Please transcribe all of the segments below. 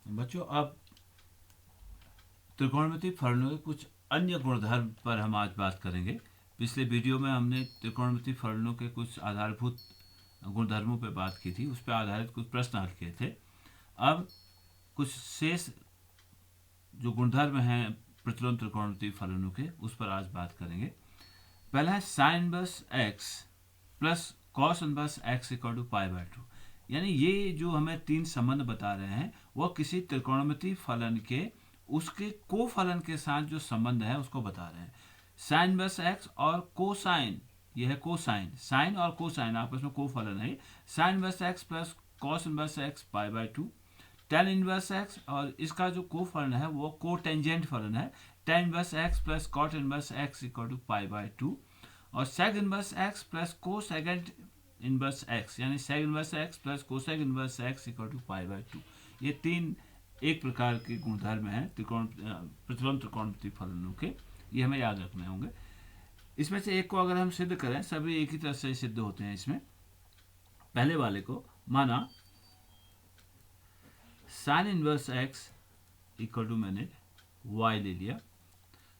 बच्चों, अब त्रिकोणमितीय फलनों के कुछ अन्य गुणधर्म पर हम आज बात करेंगे। पिछले वीडियो में हमने त्रिकोणमितीय फलनों के कुछ आधारभूत गुणधर्मों पर बात की थी, उस पर आधारित कुछ प्रश्न हल किए थे। अब कुछ शेष जो गुणधर्म हैं प्रतिलोम त्रिकोणमितीय फलनों के, उस पर आज बात करेंगे। पहला है sine inverse x plus cos inverse x equal to pi by two. यानी ये जो हमें तीन संबंध बता रहे हैं वह किसी त्रिकोणमितीय फलन के उसके कोफलन के साथ जो संबंध है उसको बता रहे हैं। साइन इनवर्स एक्स और कोसाइन, यह है कोसाइन, साइन और कोसाइन आपस में कोफलन है। Sine inverse x plus cos inverse x pi by two. Tan inverse x और इसका जो कोफलन है वो कोटेंजेंट फलन है। Tan inverse x plus cot inverse x equal to pi by two. और sec inverse x plus cosec inverse x, यानी sec inverse x plus cosec inverse x equal to pi by two. ये तीन एक प्रकार के गुणधर्म हैं प्रतिलोम त्रिकोणमितीय फलनों के, ये हमें याद रखने होंगे। इसमें से एक को अगर हम सिद्ध करें, सभी एक ही तरह से सिद्ध होते हैं। इसमें पहले वाले को माना sine inverse x equal to, मैंने वाई ले लिया,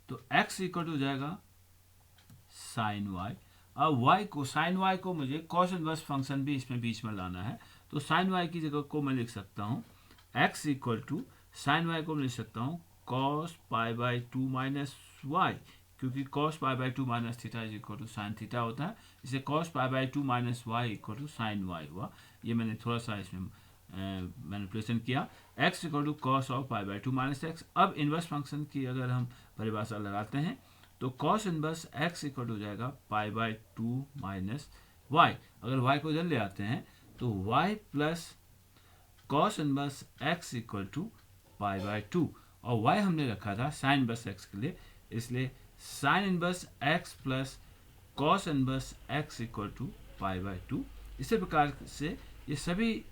तो एक्स इक्वल टू हो जाएगा साइन वाई। अब वाई को, साइन वाई को मुझे कॉस इनवर्स फंक्शन भी इसमें बीच में लाना है, तो साइन वाई की जगह को मैं लिख सकता हूँ x equal to, sine y को मैं लिख सकता हूँ cos pi by two minus y, क्योंकि cos pi by two minus theta is equal to sine theta होता है। इसे cos pi by two minus y equal to sine y हुआ। ये मैंने थोड़ा सा इसमें मैनिपुलेशन किया। X equal to cos of pi by two minus x. अब इनवर्स फंक्शन की अगर हम परिभाषा लगाते हैं तो cos inverse x equal to हो जाएगा pi by two minus y. अगर वाई को इधर ले आते हैं तो y plus cos inverse x equal to pi by two, और वाई हमने रखा था साइन इनवर्स एक्स के लिए, इसलिए sine inverse x plus cos inverse x equal to pi by two. इसी प्रकार से ये सभी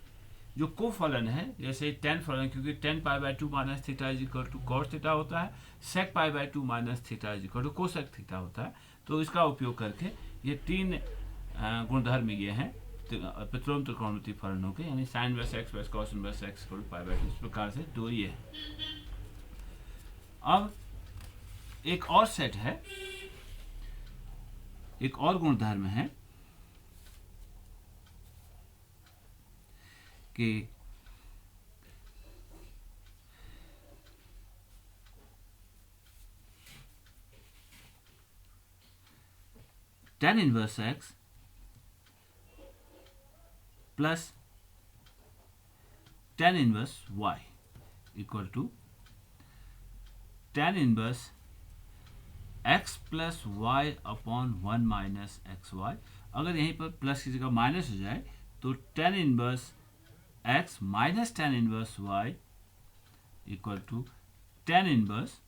जो कोफलन है, जैसे टेन फलन, क्योंकि tan pi by two minus theta is equal to cos theta होता है, sec pi by two minus theta is equal to cosec theta होता है। तो इसका उपयोग करके ये तीन गुणधर्म ये हैं प्रतिलोम त्रिकोणमितीय फलनों के, यानी sine inverse x plus cos inverse x equal to pi by two. इस प्रकार से दो ये है। अब एक और सेट है, एक और गुणधर्म है कि tan inverse x plus tan inverse y equal to tan inverse x plus y upon one minus x y. अगर यहीं पर प्लस की जगह माइनस हो जाए तो tan inverse x minus tan inverse y equal to tan inverse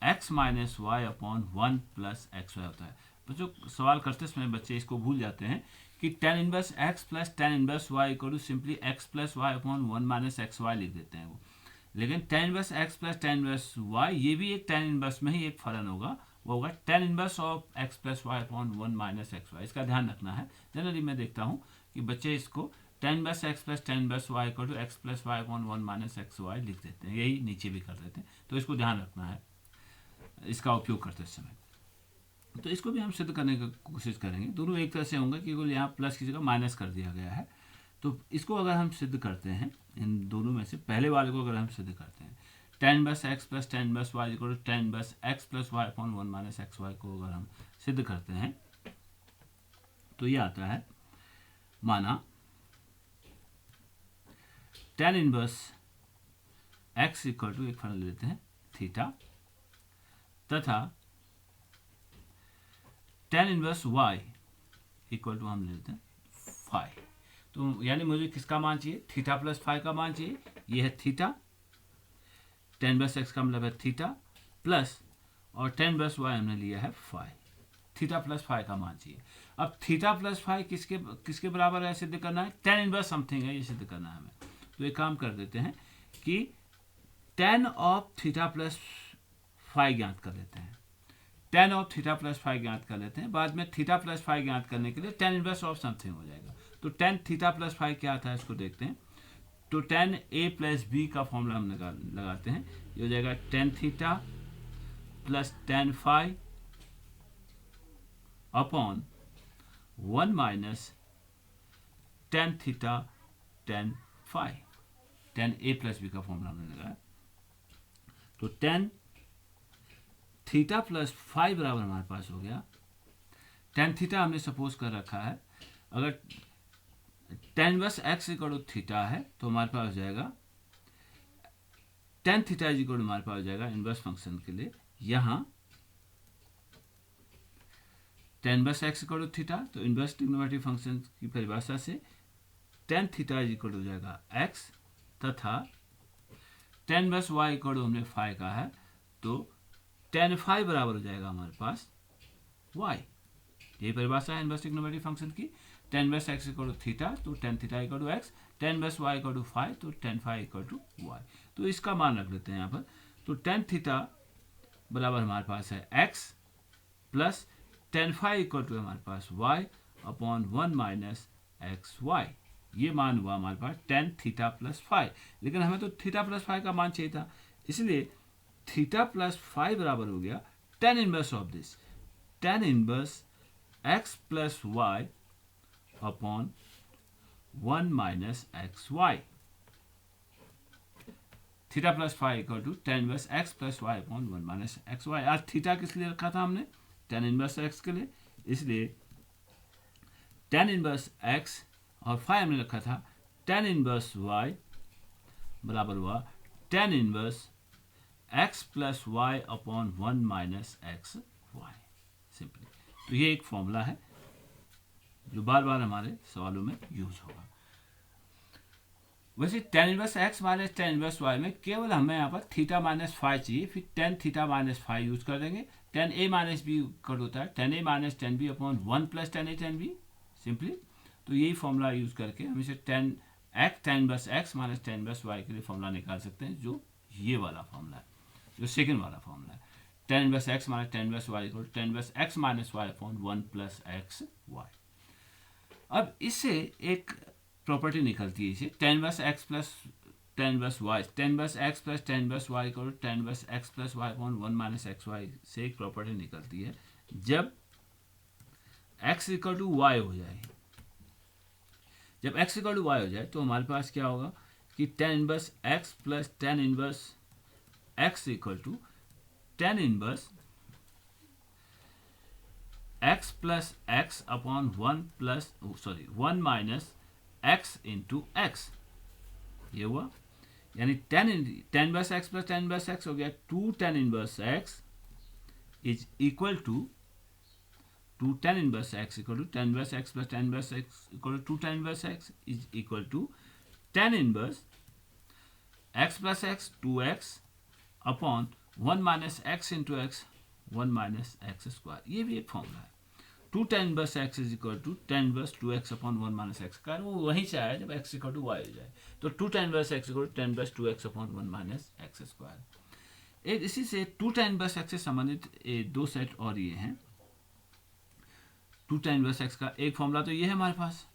x minus y upon one plus x y होता है। बच्चों, सवाल करते समय बच्चे इसको भूल जाते हैं कि tan inverse x plus tan inverse y equal to simply x plus y upon one minus x y लिख देते हैं वो। लेकिन tan inverse x plus tan inverse y, ये भी एक tan इनवर्स में ही एक फलन होगा, वो होगा tan inverse of x plus y upon one minus x y. इसका ध्यान रखना है। जनरली मैं देखता हूँ कि बच्चे इसको tan inverse x plus tan inverse y equal to x plus y upon one minus x y लिख देते हैं, यही नीचे भी कर देते हैं। तो इसको ध्यान रखना है इसका उपयोग करते समय। तो इसको भी हम सिद्ध करने की कोशिश करेंगे। दोनों एक तरह से होंगे, केवल यहाँ प्लस की जगह माइनस कर दिया गया है। तो इसको अगर हम सिद्ध करते हैं, इन दोनों में से पहले वाले को अगर हम सिद्ध करते हैं, tan inverse x plus tan inverse y equal to tan inverse x plus y upon one minus x y को अगर हम सिद्ध करते हैं तो ये आता है, माना tan inverse x equal to, एक फलन ले लेते हैं थीटा, तथा tan inverse y equal to हम ले लेते हैं फाई। तो यानी मुझे किसका मान चाहिए, थीटा प्लस फाई का मान चाहिए। ये है थीटा, tan इनवर्स x का मतलब है थीटा प्लस, और tan इनवर्स y हमने लिया है फाई। थीटा प्लस फाई का मान चाहिए। अब थीटा प्लस फाई किसके बराबर है सिद्ध करना है, tan इनवर्स समथिंग है, ये सिद्ध करना है हमें। तो एक काम कर देते हैं कि tan of theta plus phi ज्ञात कर लेते हैं। tan of theta plus phi ज्ञात कर लेते हैं। बाद में थीटा प्लस फाई ज्ञात करने के लिए tan इनवर्स ऑफ समथिंग हो जाएगा। तो tan थीटा प्लस फाई क्या आता है इसको देखते हैं। तो tan a प्लस बी का फॉर्मूला हम लगाते हैं। ये हो जाएगा tan theta plus tan phi upon 1 minus tan theta tan phi. tan a plus b का फॉर्मूला हमने लगाया, तो tan थीटा प्लस फाई बराबर हमारे पास हो गया, tan थीटा हमने सपोज कर रखा है, अगर tan inverse x equal to theta है तो हमारे पास हो जाएगा tan theta is equal to हमारे पास हो जाएगा इनवर्स फंक्शन के लिए यहाँ tan inverse x equal to theta, तो इनवर्स ट्रिग्नोमेट्रिक फंक्शन की परिभाषा से tan theta is equal to हो जाएगा x, तथा tan inverse y equal to हमने फाई का है, तो tan फाई बराबर हो जाएगा हमारे पास y। ये परिभाषा है इनवर्स ट्रिग्नोमेट्रिक फंक्शन की। tan inverse x equal to theta, तो tan theta equal to x, tan inverse y equal to phi, तो tan phi equal to y। तो इसका मान रख लेते हैं यहाँ पर, तो tan थीटा बराबर हमारे पास है x plus tan phi equal to हमारे पास y upon 1 minus x y. ये मान हुआ हमारे पास tan थीटा प्लस फाई, लेकिन हमें तो थीटा प्लस फाई का मान चाहिए था, इसलिए थीटा प्लस फाई बराबर हो गया tan inverse of this, tan inverse x plus y upon 1 minus x y. Theta plus phi equal to tan inverse x plus y upon 1 minus x y. आज theta किस लिए रखा था हमने, tan inverse x के लिए, इसलिए tan inverse x और फाई हमने रखा था tan इनवर्स y बराबर हुआ tan inverse x plus y upon 1 minus x y, simply. तो ये एक फॉर्मूला है जो बार बार हमारे सवालों में यूज होगा। वैसे tan inverse x minus tan inverse y में केवल हमें यहाँ पर थीटा माइनस फाई चाहिए, फिर tan theta minus phi use कर देंगे। tan a minus b cut होता है tan a minus tan b upon 1 plus tan a tan b, simply. तो यही फॉर्मूला यूज करके हम इसे tan inverse x minus tan inverse y के लिए फॉर्मूला निकाल सकते हैं, जो ये वाला फॉर्मूला है, जो सेकेंड वाला फॉर्मूला है। tan inverse x minus tan inverse y equal tan inverse x minus y upon 1 plus x y. अब इससे एक प्रॉपर्टी निकलती है, इसे tan inverse x plus tan inverse y, tan inverse x plus tan inverse y equal tan inverse x plus y upon 1 minus x y से एक property निकलती है, जब x इक्वल टू y हो जाए, जब x इक्वल टू y हो जाए तो हमारे पास क्या होगा कि tan inverse x plus tan inverse x equal to tan inverse x plus x upon 1 minus x into x, ये हुआ, यानी tan inverse x plus tan inverse x हो गया 2 tan inverse x is equal to 2 tan inverse x equal to tan inverse x plus tan inverse x equal to 2 tan inverse x is equal to tan inverse x plus x 2x upon 1 minus x into x 1 minus x square. ये भी एक formula है। 2 tan inverse x is equal to tan inverse 2x upon 1 minus x, कारण वो वहीं से आया जब x इक्वल टू y हो जाए, तो 2 tan inverse x equal to tan inverse 2x upon 1 minus x square. एक इसी से 2 tan इनवर्स x से संबंधित दो सेट और ये हैं। 2 tan इनवर्स x का एक फॉर्मूला तो ये है हमारे पास,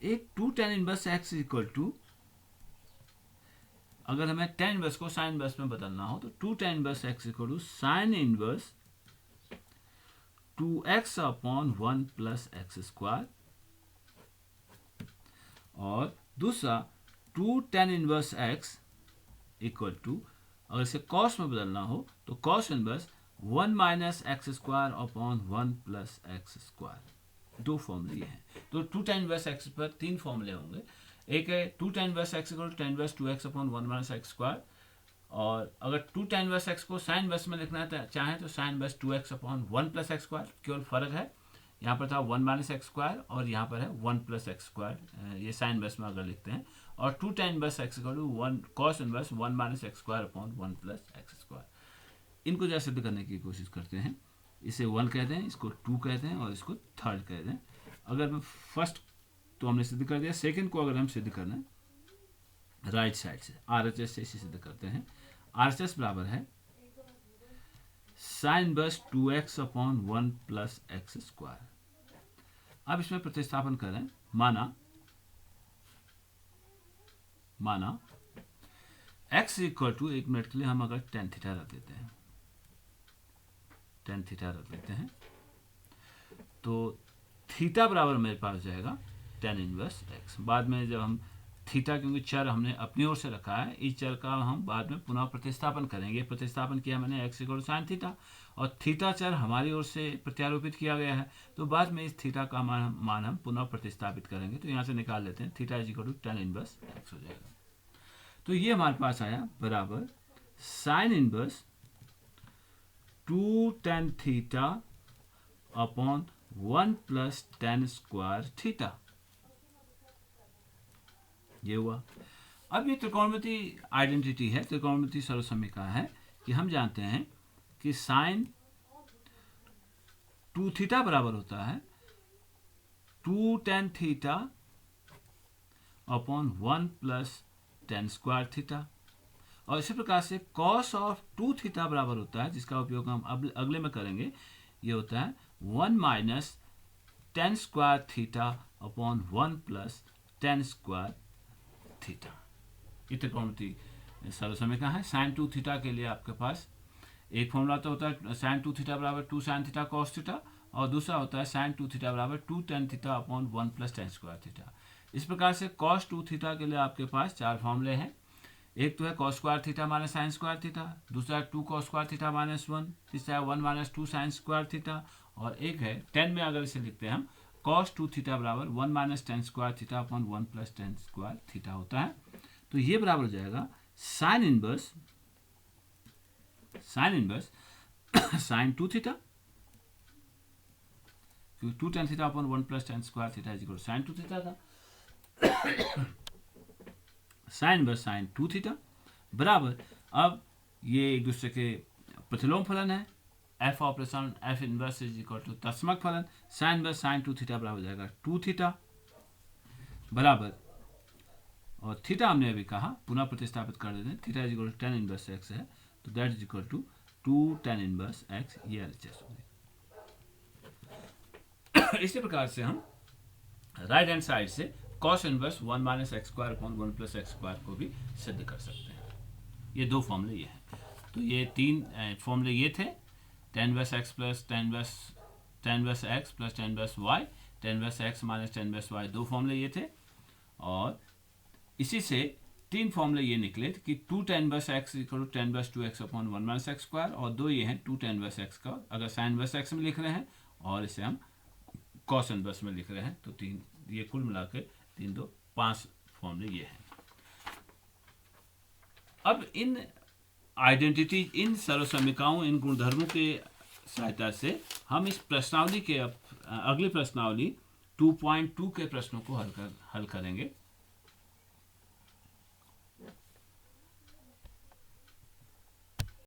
एक 2 tan inverse x equal to, अगर हमें tan इनवर्स को sin इनवर्स में बदलना हो तो 2 tan inverse x equal to sin inverse 2x upon 1 plus x square, और दूसरा 2 tan inverse x equal to, अगर इसे cos में बदलना हो तो cos inverse 1 minus x square upon 1 plus x square. दो फॉर्मूले हैं, तो 2 tan इनवर्स x पर तीन फॉर्मूले होंगे। एक है 2 tan inverse x equal to tan inverse 2x upon 1 minus x square, और अगर 2 tan इनवर्स x को sin इनवर्स में लिखना चाहें तो sin inverse 2x upon 1 plus x square. केवल फर्क है, यहाँ पर था 1 माइनस एक्स स्क्वायर और यहाँ पर है 1 प्लस एक्स स्क्वायर, ये sin इनवर्स में अगर लिखते हैं। और 2 tan inverse x equal to 1 cos inverse 1 minus x square upon 1 plus x square. इनको जैसे सिद्ध करने की कोशिश करते हैं, इसे 1 कहते हैं, इसको 2 कहते हैं और इसको थर्ड कहते हैं। अगर मैं फर्स्ट तो हमने सिद्ध कर दिया, सेकंड को अगर हम सिद्ध करना है राइट साइड से RHS से इसे सिद्ध करते हैं। RHS बराबर है sin inverse 2x upon 1 plus x square. अब इसमें प्रतिस्थापन करें, माना माना x इक्वल टू, एक मिनट के लिए हम अगर टेन थीटा रख देते हैं, टेन थीटा रख देते हैं, तो थीटा बराबर मेरे पास जाएगा टेन इनवर्स x। बाद में जब हम थीटा, क्योंकि चर हमने अपनी ओर से रखा है, इस चर का हम बाद में पुनः प्रतिस्थापन करेंगे। प्रतिस्थापन किया मैंने x इक्वल साइन थीटा, और थीटा चर हमारी ओर से प्रत्यारोपित किया गया है, तो बाद में इस थीटा का मान हम पुनः प्रतिस्थापित करेंगे। तो यहाँ से निकाल लेते हैं, theta is equal to tan inverse x हो जाएगा। तो ये हमारे पास आया बराबर sine inverse 2 tan theta upon 1 plus tan square theta, ये हुआ। अब ये त्रिकोणमिति आइडेंटिटी है, त्रिकोणमिति सर्वसमीकरण है कि हम जानते हैं कि साइन 2 थीटा बराबर होता है 2 tan theta upon 1 plus tan square theta, और इसी प्रकार से कॉस ऑफ 2 थीटा बराबर होता है, जिसका उपयोग हम अब अगले में करेंगे, ये होता है 1 minus ten square theta upon 1 plus tan square theta. ये त्रिकोणमिति सर्वसमीकरण है। साइन 2 थीटा के लिए आपके पास एक फॉर्मूला तो होता है साइन 2 थीटा बराबर 2 साइन थीटा कॉस थीटा, और दूसरा होता है साइन 2 थीटा बराबर 2 tan theta upon 1 plus tan square theta. इस प्रकार से कॉस 2 थीटा के लिए आपके पास चार फॉर्मूले हैं। एक तो है cos square theta minus sine square theta, दूसरा है 2 कॉस स्क्वायर थीटा माइनस 1, तीसरा है 1 माइनस 2 साइन स्क्वायर थीटा, और एक है 10 में अगर इसे लिखते हैं हम कॉस 2 थीटा बराबर 1 minus ten square theta upon 1 plus tan square theta होता है। तो ये बराबर हो जाएगा साइन इनवर्स साइन 2 थीटा, क्योंकि 2 tan theta upon 1 plus tan square theta is equal to sine 2 theta था। साइन इनवर्स साइन 2 थीटा बराबर, अब ये एक दूसरे के प्रतिलोम फलन है, F operation F inverse is equal to तत्समक फलन, साइन इनवर्स साइन 2 थीटा बराबर हो जाएगा 2 थीटा बराबर, और थीटा हमने अभी कहा पुनः प्रतिस्थापित कर देते हैं, theta is equal to tan inverse x है, तो that is equal to 2 tan inverse x, ये एलएचएस होगी। इसी प्रकार से हम राइट हैंड साइड से cos inverse 1 minus x square upon 1 plus x square को भी सिद्ध कर सकते हैं। ये दो फॉर्मूले ये हैं। तो ये तीन फॉर्मूले ये थे, tan inverse x plus tan inverse x plus tan inverse y, tan inverse x minus tan inverse y, दो फॉर्मूले ये थे। और इसी से तीन फॉर्मूले ये निकले कि 2 tan inverse x equal to tan inverse 2x upon 1 minus x square, और दो ये हैं 2 टेन इनवर्स एक्स का अगर साइन इनवर्स एक्स में लिख रहे हैं, और इसे हम कॉस इनवर्स में लिख रहे हैं, तो तीन, ये कुल मिला के 3 2 5 फॉर्मूले ये हैं। अब इन आइडेंटिटी, इन सर्वसमीकरणों, इन गुणधर्मों के सहायता से हम इस प्रश्नावली के अगली प्रश्नावली 2.2 के प्रश्नों को हल करेंगे।